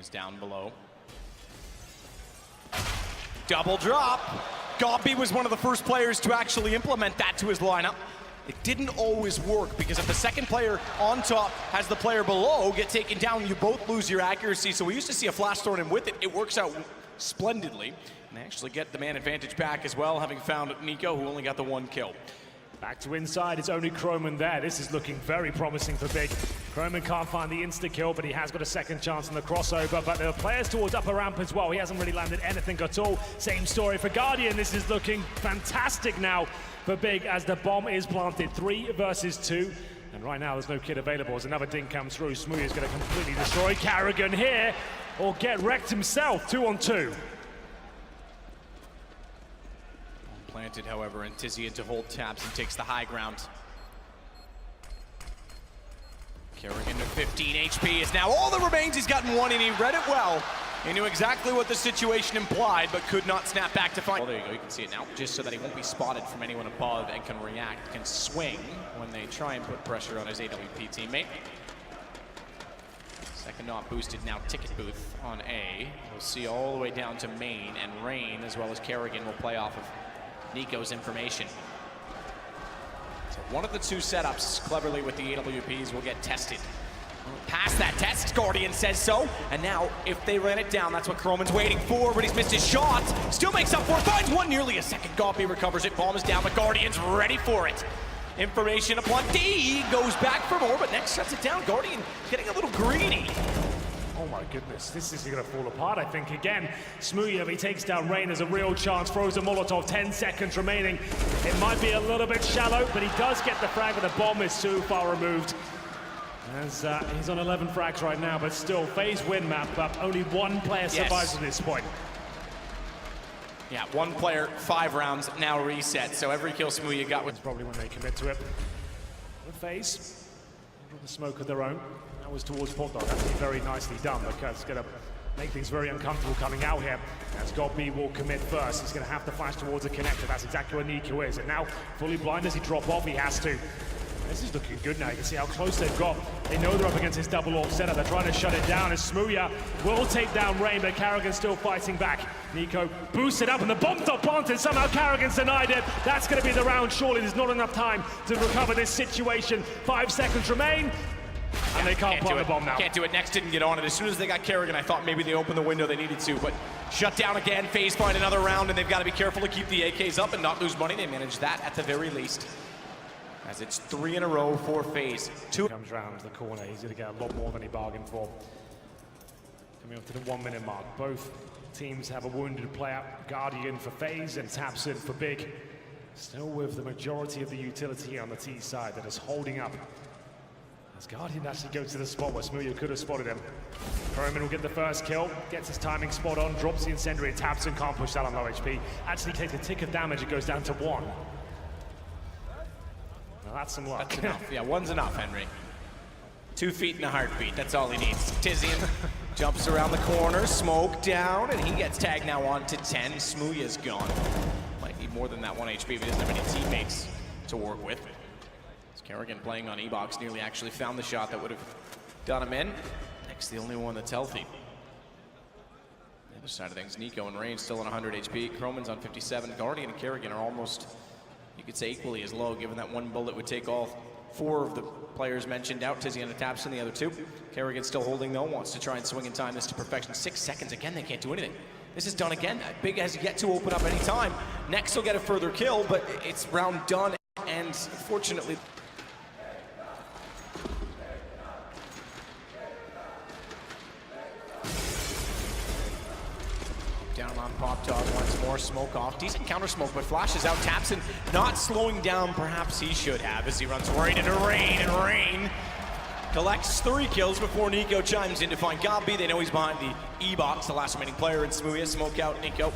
is down below. Double drop. Gobby was one of the first players to actually implement that to his lineup. It didn't always work because if the second player on top has the player below get taken down, you both lose your accuracy. So we used to see a flash thrown in with it. It works out splendidly. And they actually get the man advantage back as well, having found Nico, who only got the one kill. Back to inside, it's only Cologne there. This is looking very promising for Big. Cologne can't find the insta-kill, but he has got a second chance on the crossover. But there are players towards upper ramp as well. He hasn't really landed anything at all. Same story for Guardian. This is looking fantastic now for Big as the bomb is planted. 3 versus 2. And right now there's no kid available as another dink comes through. Smoothie is going to completely destroy Carrigan here, or get wrecked himself. 2 on 2. Planted, however, and Tizian to hold taps and takes the high ground. Carrigan to 15 HP is now all that remains. He's gotten 1 and he read it well. He knew exactly what the situation implied, but could not snap back to find. Well, there you go, you can see it now. Just so that he won't be spotted from anyone above and can react, can swing when they try and put pressure on his AWP teammate. Second not boosted, now ticket booth on A. We'll see all the way down to main, and Rain, as well as Carrigan, will play off of Nico's information. So one of the 2 setups, cleverly with the AWPs, will get tested. Past that test, Guardian says so. And now, if they ran it down, that's what Croman's waiting for, but he's missed his shot. Still makes up for it, finds one, nearly a second. Gobby recovers it, bomb is down, but Guardian's ready for it. Information upon D, goes back for more, but next shuts it down. Guardian getting a little greedy. Oh my goodness, this is going to fall apart, I think. Again, Smooya, if he takes down Rain, there's a real chance. Throws a Molotov, 10 seconds remaining. It might be a little bit shallow, but he does get the frag, but the bomb is too far removed. As he's on 11 frags right now, but still, FaZe win map, but only 1 player survives at this point. Yeah, 1 player, 5 rounds, now reset. So every kill Smooya got was probably when they commit to it. With FaZe, the smoke of their own. That was towards Pot Dog. That's very nicely done because it's going to make things very uncomfortable coming out here. As Gobby will commit first, he's going to have to flash towards the connector. That's exactly where Nico is. And now, fully blind as he drop off, he has to. This is looking good now. You can see how close they've got. They know they're up against his double AWP setup. They're trying to shut it down as Smooya will take down Rain, but Carrigan's still fighting back. Nico boosted up and the bomb's not planted. Somehow Carrigan's denied it. That's going to be the round. Surely there's not enough time to recover this situation. 5 seconds remain. And they can't plant the bomb now. Can't do it. Next didn't get on it. As soon as they got Carrigan, I thought maybe they opened the window they needed to, but shut down again. FaZe find another round, and they've got to be careful to keep the AKs up and not lose money. They manage that at the very least. As it's 3 in a row for FaZe. 2 comes round the corner. He's going to get a lot more than he bargained for. Coming up to the 1-minute mark. Both teams have a wounded player. Guardian for FaZe and Tapson for Big. Still with the majority of the utility on the T side that is holding up. As Guardian actually goes to the spot where Smooya could have spotted him. Perriman will get the first kill, gets his timing spot on, drops the incendiary, Tapson can't push that on low HP. Actually takes a tick of damage, it goes down to 1. Now that's some luck. That's enough. Yeah, 1's enough, Henry. 2 feet and a heartbeat, that's all he needs. Tizian jumps around the corner, smoke down, and he gets tagged now on to 10. Smooya's gone. Might need more than that 1 HP, but he doesn't have any teammates to work with. Carrigan playing on E-Box nearly actually found the shot that would have done him in. Next, the only one that's healthy. The other side of things, Nico and Rain still on 100 HP. Croman's on 57. Guardian and Carrigan are almost, you could say, equally as low, given that 1 bullet would take all 4 of the players mentioned out. Tizian and Tapson, the other 2. Carrigan still holding though, wants to try and swing and time this to perfection. 6 seconds, again, they can't do anything. This is done again. Big has yet to open up any time. Next, he'll get a further kill, but it's round done, and fortunately, down on Pop Dog once more, smoke off. Decent counter smoke, but flashes out. Tapson not slowing down, perhaps he should have, as he runs right into Rain, and Rain collects 3 kills before Nico chimes in to find Gobby. They know he's behind the E-Box, the last remaining player in Smooya. Smoke out, Nico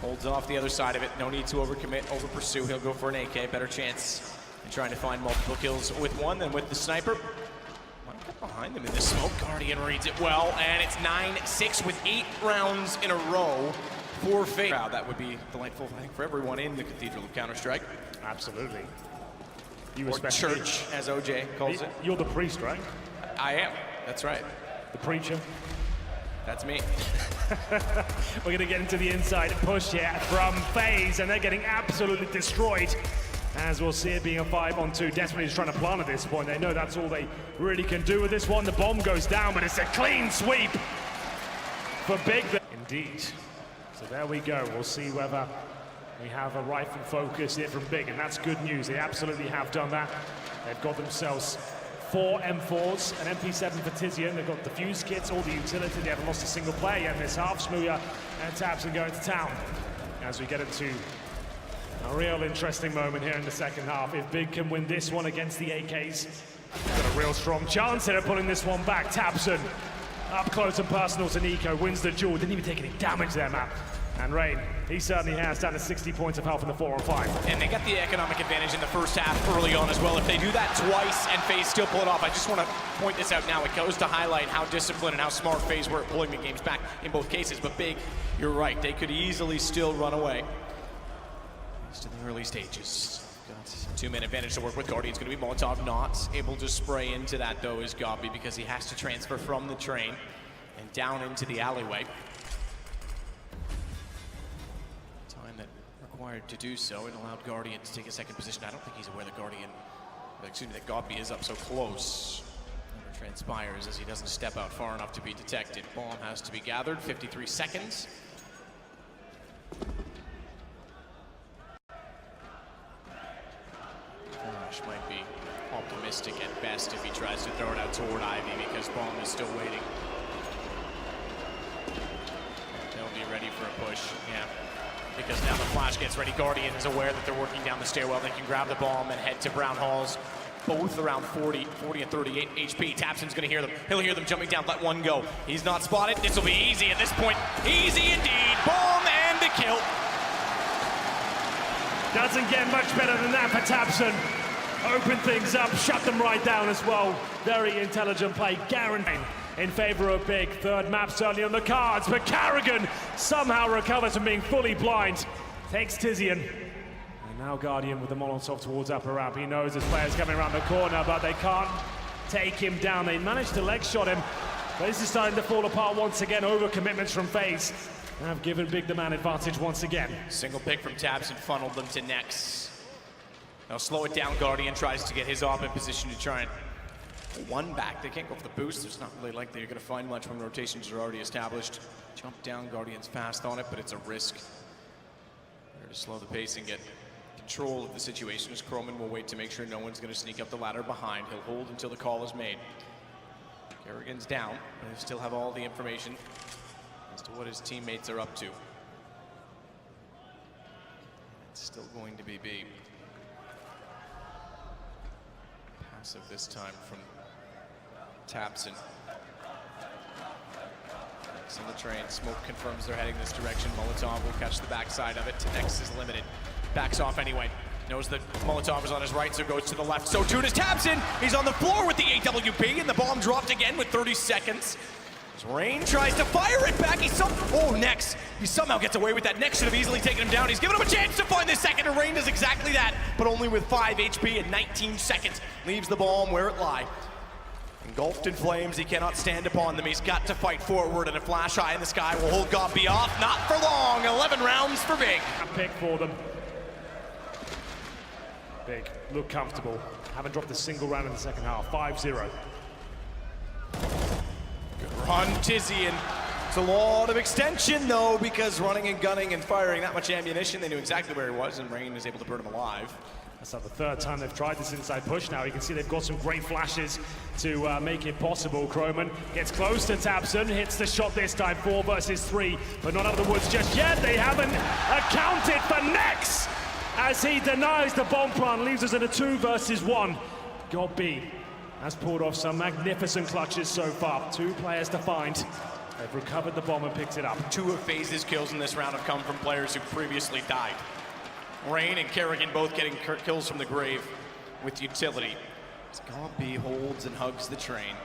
holds off the other side of it. No need to overcommit, over pursue. He'll go for an AK, better chance in trying to find multiple kills with 1 than with the sniper. Behind them in the smoke. Guardian reads it well, and it's 9-6 with 8 rounds in a row for FaZe. That would be delightful, I think, for everyone in the Cathedral of Counter-Strike. Absolutely. You or church, as OJ calls it. You're the priest, right? I am, that's right. The preacher. That's me. We're going to get into the inside push here from FaZe, and they're getting absolutely destroyed. As we'll see it being a 5-on-2. Desperately is trying to plan at this point. They know that's all they really can do with this one. The bomb goes down, but it's a clean sweep for Big. Indeed. So there we go. We'll see whether we have a rifle focus here from Big, and that's good news. They absolutely have done that. They've got themselves 4 M4s, an MP7 for Tizian. They've got defuse kits, all the utility. They haven't lost a single player yet in this half. Smooya and Tabson going to town as we get into a real interesting moment here in the second half. If Big can win this one against the AKs, got a real strong chance here of pulling this one back. Tabson up close and personal to Nico, wins the duel. Didn't even take any damage there, Matt. And Rain, he certainly has, down to 60 points of health in the 4-on-5. And they got the economic advantage in the first half early on as well. If they do that twice and FaZe still pull it off, I just want to point this out now. It goes to highlight how disciplined and how smart FaZe were at pulling the games back in both cases. But Big, you're right, they could easily still run away. Just in the early stages. Got 2-man advantage to work with. Guardian's going to be Molotov, not able to spray into that though is Gobby, because he has to transfer from the train and down into the alleyway. Required to do so. It allowed Guardian to take a second position. I don't think he's aware that that Gobby is up so close. Never transpires as he doesn't step out far enough to be detected. Bomb has to be gathered. 53 seconds. Flash might be optimistic at best if he tries to throw it out toward Ivy, because Bomb is still waiting. They'll be ready for a push. Yeah. Because now the Flash gets ready. Guardian is aware that they're working down the stairwell. They can grab the bomb and head to Brown Halls. Both around 40 and 38 HP. Tapson's gonna hear them. He'll hear them jumping down, let one go. He's not spotted. This will be easy at this point. Easy indeed. Bomb and the kill. Doesn't get much better than that for Tabson. Open things up, shut them right down as well. Very intelligent play, guaranteed in favor of Big. Third map certainly on the cards, but Carrigan somehow recovers from being fully blind. Takes Tizian. And now Guardian with the Molotov towards upper ramp. He knows his player's coming around the corner, but they can't take him down. They managed to leg shot him, but this is starting to fall apart once again. Overcommitments from FaZe have given Big the man advantage once again. Single pick from Tabson funneled them to Nex. Now slow it down. Guardian tries to get his op in position to try and one back. They can't go for the boost. It's not really like they're going to find much when rotations are already established. Jump down. Guardian's fast on it, but it's a risk. There to slow the pace and get control of the situation, as Croman will wait to make sure no one's going to sneak up the ladder behind. He'll hold until the call is made. Kerrigan's down, but he'll still have all the information as to what his teammates are up to. It's still going to be B. Passive this time from Tabson. Next on the train, smoke confirms they're heading this direction. Molotov will catch the backside of it. Nex is limited. Backs off anyway. Knows that Molotov is on his right, so goes to the left. So too does Tabson. He's on the floor with the AWP, and the bomb dropped again with 30 seconds. As Rain tries to fire it back. Nex. He somehow gets away with that. Nex should have easily taken him down. He's given him a chance to find this second, and Rain does exactly that, but only with 5 HP and 19 seconds. Leaves the bomb where it lies. Engulfed in flames, he cannot stand upon them. He's got to fight forward, and a flash high in the sky will hold Gobby off. Not for long. 11 rounds for Big. A pick for them. Big, look comfortable. Haven't dropped a single round in the second half. 5-0. Good run, Tizian. It's a lot of extension, though, because running and gunning and firing that much ammunition, they knew exactly where he was, and Rain was able to burn him alive. That's not the third time they've tried this inside push now. You can see they've got some great flashes to make it possible. Croman gets close to Tabson, hits the shot this time, 4 versus 3, but not out of the woods just yet. They haven't accounted for Nex as he denies the bomb plant, leaves us in a 2 versus 1. Gobby has pulled off some magnificent clutches so far. 2 players to find. They've recovered the bomb and picked it up. 2 of FaZe's kills in this round have come from players who previously died. Rain and Kerrigan both getting kills from the grave with utility. As Gobby holds and hugs the train.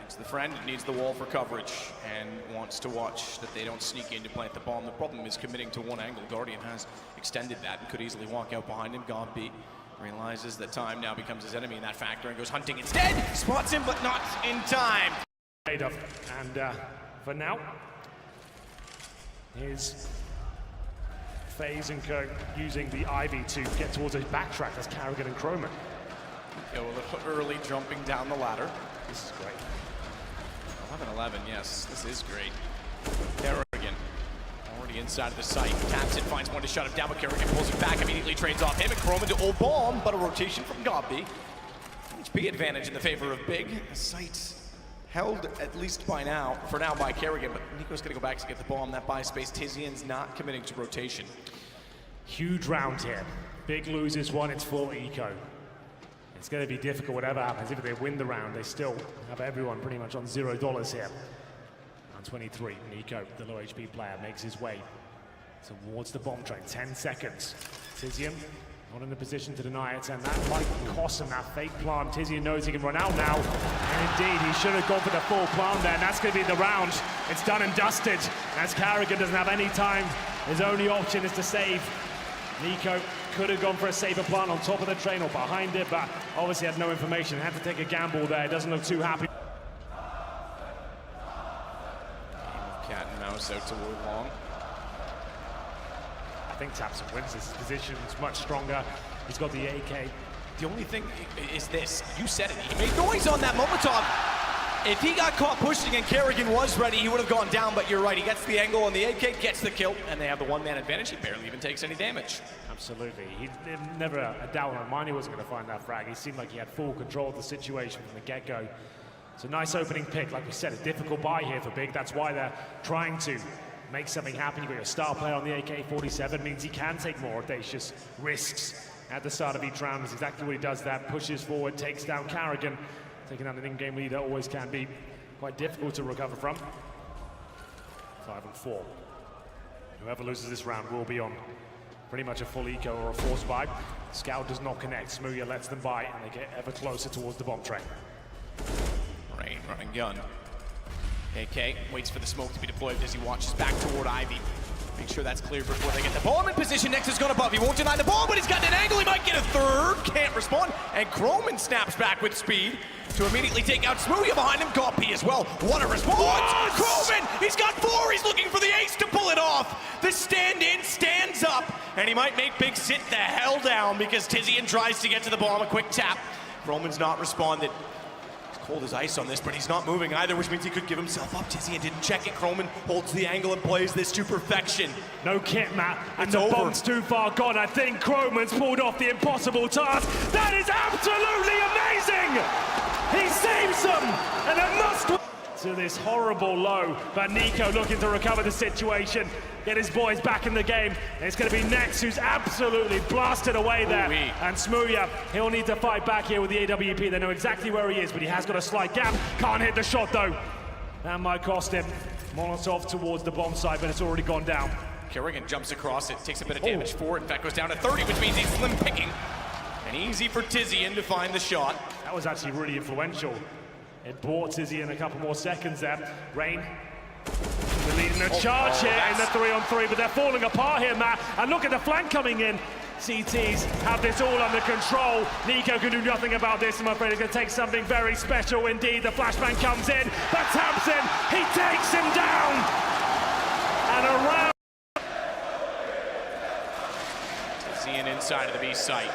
Needs the friend, needs the wall for coverage, and wants to watch that they don't sneak in to plant the bomb. The problem is committing to one angle. Guardian has extended that and could easily walk out behind him. Gobby realizes that time now becomes his enemy in that factor and goes hunting instead. Spots him, but not in time. And for now. Here's FaZe and Kirk using the Ivy to get towards a backtrack. That's Carrigan and Croman. Go a little early, jumping down the ladder. This is great. 11-11, yes, this is great. Carrigan already inside of the site. Taps it, finds one to shut him down, but Carrigan pulls it back, immediately trades off him, and Croman to old bomb, but a rotation from Gobby. HP advantage in the favor of Big. The site held at least for now by Carrigan, but Nico's gonna go back to get the bomb. That buy space, Tizian's not committing to rotation. Huge round here. Big loses one, it's full eco. It's going to be difficult whatever happens. If they win the round, they still have everyone pretty much on $0 here. On 23, Nico, the low HP player, makes his way towards the bomb train. 10 seconds. Tizian not in the position to deny it, and that might cost him that fake plant. Tizian knows he can run out now, and indeed, he should have gone for the full plant there, and that's going to be the round. It's done and dusted, as Carrigan doesn't have any time. His only option is to save. Nico could have gone for a safer plant on top of the train or behind it, but obviously had no information. Had to take a gamble there. Doesn't look too happy. Cat and mouse out to Long. I think Tapson wins this. His position's much stronger. He's got the AK. The only thing is this. You said it. He made noise on that Molotov. If he got caught pushing and Carrigan was ready, he would have gone down, but you're right. He gets the angle on the AK, gets the kill, and they have the one-man advantage. He barely even takes any damage. Absolutely. He never a doubt on mine he wasn't going to find that frag. He seemed like he had full control of the situation from the get-go. It's a nice opening pick. Like we said, a difficult buy here for Big. That's why they're trying to make something happen. You've got your star player on the AK-47. Means he can take more audacious risks at the start of each round. That's exactly what he does. That pushes forward, takes down Carrigan. Taking out an in-game leader always can be quite difficult to recover from. 5 and 4. Whoever loses this round will be on pretty much a full eco or a force buy. Scout does not connect. Smooya lets them buy, and they get ever closer towards the bomb train. Rain running gun. AK waits for the smoke to be deployed as he watches back toward Ivy. Make sure that's clear before they get the bomb in position. Next has gone above. He won't deny the bomb, but he's got an angle. He might get a third. Can't respond. And Croman snaps back with speed to immediately take out Smooya behind him. Goppy as well. What a response! What? Croman! He's got 4. He's looking for the ace to pull it off. The stand-in stands up, and he might make Big sit the hell down because Tizian tries to get to the bomb. A quick tap. Croman's not responded. Cold as ice on this, but he's not moving either, which means he could give himself up. Tizian didn't check it. Croman holds the angle and plays this to perfection. No kit, Matt, and It's the over. bomb's too far gone. I think Croman's pulled off the impossible task. That is absolutely amazing! He saves them, and a must to this horrible low, but Nico looking to recover the situation, get his boys back in the game. And it's going to be Nex who's absolutely blasted away there. Ooh-wee. And Smooya, he'll need to fight back here with the AWP. They know exactly where he is, but he has got a slight gap. Can't hit the shot though. That might cost him. Molotov towards the bomb site, but it's already gone down. Kerrigan jumps across it, takes a bit of damage for it. In fact, goes down to 30, which means he's slim picking. And easy for Tizian to find the shot. That was actually really influential. It bought Tizian a couple more seconds there. Rain, they're leading a charge here in the 3-on-3, but they're falling apart here, Matt. And look at the flank coming in. CTs have this all under control. Nico can do nothing about this. I'm afraid it's going to take something very special indeed. The flashbang comes in, but Thompson, he takes him down. And around. Tizian inside of the B site.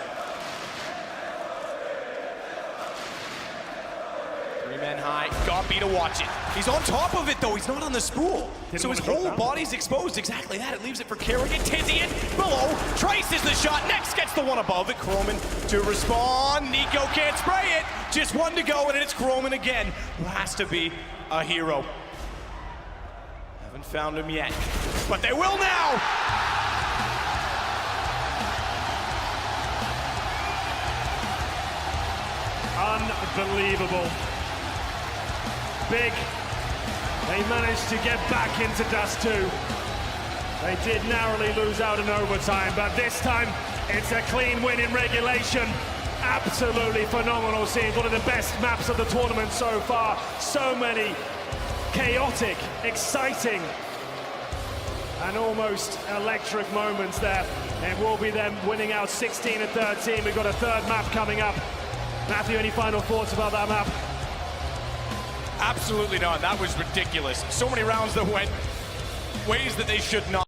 3 men high, Goppy to watch it. He's on top of it though, he's not on the spool. So his whole body's exposed, exactly that. It leaves it for Kerrigan. Tizian below, traces the shot, next gets the one above it. Croman to respond, Nico can't spray it. Just 1 to go and it's Croman again, who has to be a hero. Haven't found him yet, but they will now. Unbelievable. Big, they managed to get back into Dust 2. They did narrowly lose out in overtime, but this time it's a clean win in regulation. Absolutely phenomenal scenes, one of the best maps of the tournament so far. So many chaotic, exciting, and almost electric moments there. It will be them winning out 16-13. We've got a third map coming up. Matthew, any final thoughts about that map? Absolutely not. That was ridiculous. So many rounds that went ways that they should not.